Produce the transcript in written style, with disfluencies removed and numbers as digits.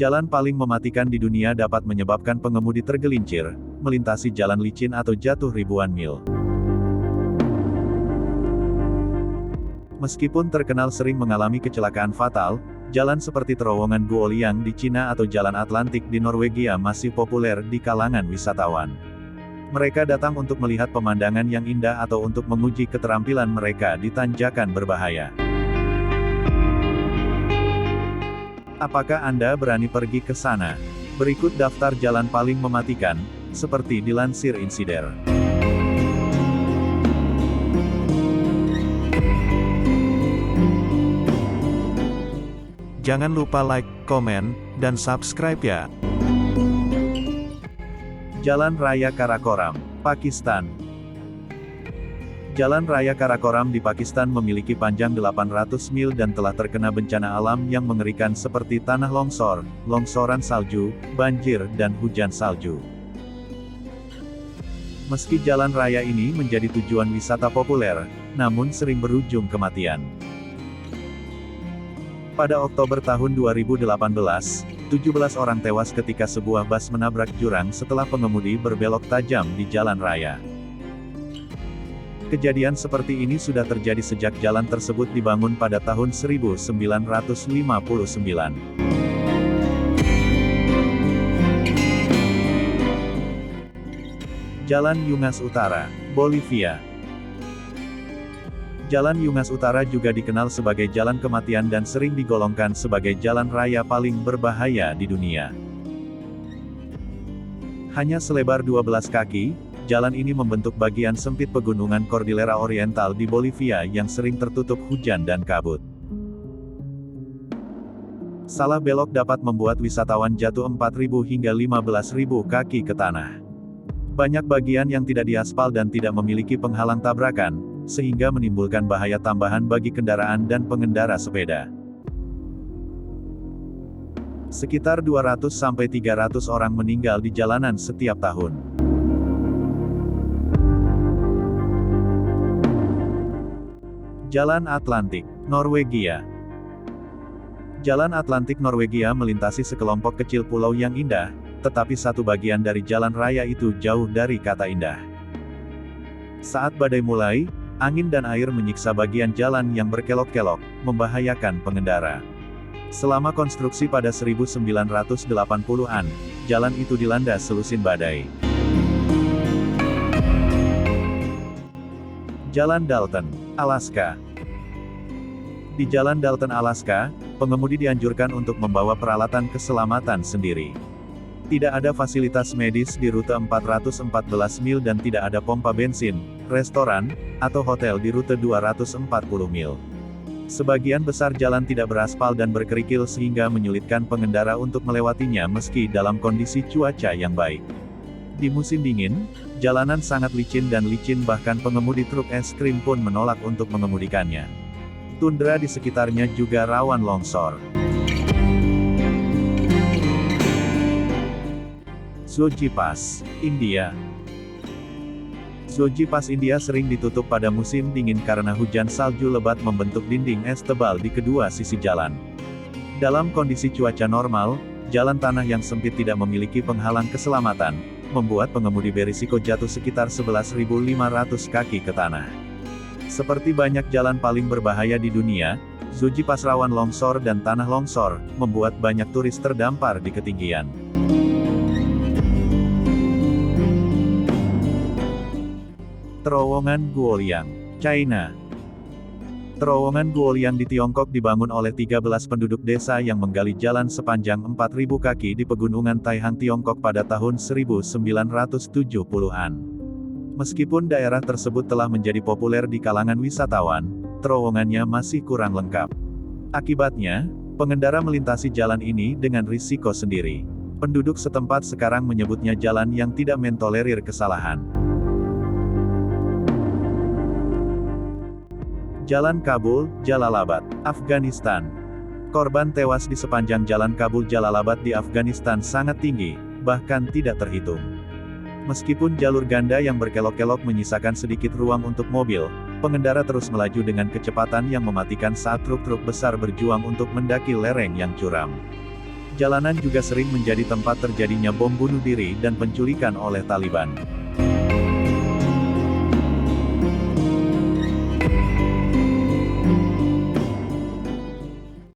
Jalan paling mematikan di dunia dapat menyebabkan pengemudi tergelincir, melintasi jalan licin atau jatuh ribuan mil. Meskipun terkenal sering mengalami kecelakaan fatal, jalan seperti terowongan Guoliang di Cina atau Jalan Atlantik di Norwegia masih populer di kalangan wisatawan. Mereka datang untuk melihat pemandangan yang indah atau untuk menguji keterampilan mereka di tanjakan berbahaya. Apakah Anda berani pergi ke sana? Berikut daftar jalan paling mematikan, seperti dilansir Insider. Jangan lupa like, komen, dan subscribe ya. Jalan Raya Karakoram, Pakistan. Jalan Raya Karakoram di Pakistan memiliki panjang 800 mil dan telah terkena bencana alam yang mengerikan seperti tanah longsor, longsoran salju, banjir, dan hujan salju. Meski jalan raya ini menjadi tujuan wisata populer, namun sering berujung kematian. Pada Oktober tahun 2018, 17 orang tewas ketika sebuah bus menabrak jurang setelah pengemudi berbelok tajam di jalan raya. Kejadian seperti ini sudah terjadi sejak jalan tersebut dibangun pada tahun 1959. Jalan Yungas Utara, Bolivia. Jalan Yungas Utara juga dikenal sebagai jalan kematian dan sering digolongkan sebagai jalan raya paling berbahaya di dunia. Hanya selebar 12 kaki, jalan ini membentuk bagian sempit pegunungan Cordillera Oriental di Bolivia yang sering tertutup hujan dan kabut. Salah belok dapat membuat wisatawan jatuh 4.000 hingga 15.000 kaki ke tanah. Banyak bagian yang tidak diaspal dan tidak memiliki penghalang tabrakan, sehingga menimbulkan bahaya tambahan bagi kendaraan dan pengendara sepeda. Sekitar 200-300 orang meninggal di jalanan setiap tahun. Jalan Atlantik, Norwegia. Jalan Atlantik Norwegia melintasi sekelompok kecil pulau yang indah, tetapi satu bagian dari jalan raya itu jauh dari kata indah. Saat badai mulai, angin dan air menyiksa bagian jalan yang berkelok-kelok, membahayakan pengendara. Selama konstruksi pada 1980-an, jalan itu dilanda selusin badai. Jalan Dalton, Alaska. Di Jalan Dalton, Alaska, pengemudi dianjurkan untuk membawa peralatan keselamatan sendiri. Tidak ada fasilitas medis di rute 414 mil dan tidak ada pompa bensin, restoran, atau hotel di rute 240 mil. Sebagian besar jalan tidak beraspal dan berkerikil sehingga menyulitkan pengendara untuk melewatinya meski dalam kondisi cuaca yang baik. Di musim dingin, jalanan sangat licin dan licin bahkan pengemudi truk es krim pun menolak untuk mengemudikannya. Tundra di sekitarnya juga rawan longsor. Soji Pass, India. Soji Pass India sering ditutup pada musim dingin karena hujan salju lebat membentuk dinding es tebal di kedua sisi jalan. Dalam kondisi cuaca normal, jalan tanah yang sempit tidak memiliki penghalang keselamatan, membuat pengemudi berisiko jatuh sekitar 11.500 kaki ke tanah. Seperti banyak jalan paling berbahaya di dunia, Soji Pass rawan longsor dan tanah longsor, membuat banyak turis terdampar di ketinggian. Terowongan Guoliang, China. Terowongan Guoliang di Tiongkok dibangun oleh 13 penduduk desa yang menggali jalan sepanjang 4.000 kaki di pegunungan Taihang Tiongkok pada tahun 1970-an. Meskipun daerah tersebut telah menjadi populer di kalangan wisatawan, terowongannya masih kurang lengkap. Akibatnya, pengendara melintasi jalan ini dengan risiko sendiri. Penduduk setempat sekarang menyebutnya jalan yang tidak mentolerir kesalahan. Jalan Kabul, Jalalabad, Afghanistan. Korban tewas di sepanjang jalan Kabul Jalalabad di Afghanistan sangat tinggi, bahkan tidak terhitung. Meskipun jalur ganda yang berkelok-kelok menyisakan sedikit ruang untuk mobil, pengendara terus melaju dengan kecepatan yang mematikan saat truk-truk besar berjuang untuk mendaki lereng yang curam. Jalanan juga sering menjadi tempat terjadinya bom bunuh diri dan penculikan oleh Taliban.